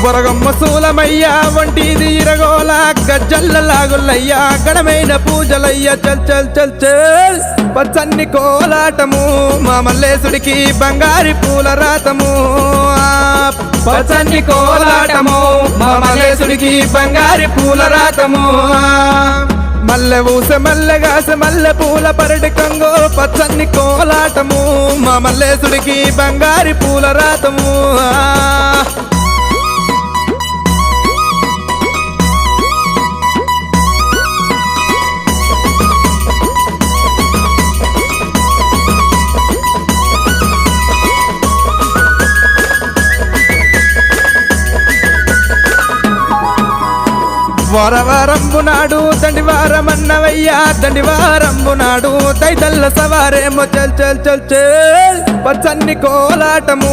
వరగమ్మ సూలమయ్యా వంటిది ఇరగోల గజ్జల్ల లాగులయ్యా గడమైన పూజలయ్యా చల్ చల్ చల్ చల్ పచ్చన్ని కోలాటము మా మల్లేశుడికి బంగారి పూల రాతము పచ్చన్ని కోలాటము మా మల్లేశుడికి బంగారి పూల రాతము మల్లె ఊస మల్లెగాస మల్లె పూల పరటి కంగో పచ్చన్ని కోలాటము మా మల్లేశుడికి బంగారి పూల రాతము వారవారంబు నాడు దండివారమన్నవయ్యా దండివారంబు నాడు దైతల్ల సవారేమో చల్ చల్ చల్ చల్ పచ్చన్ని కోలాటము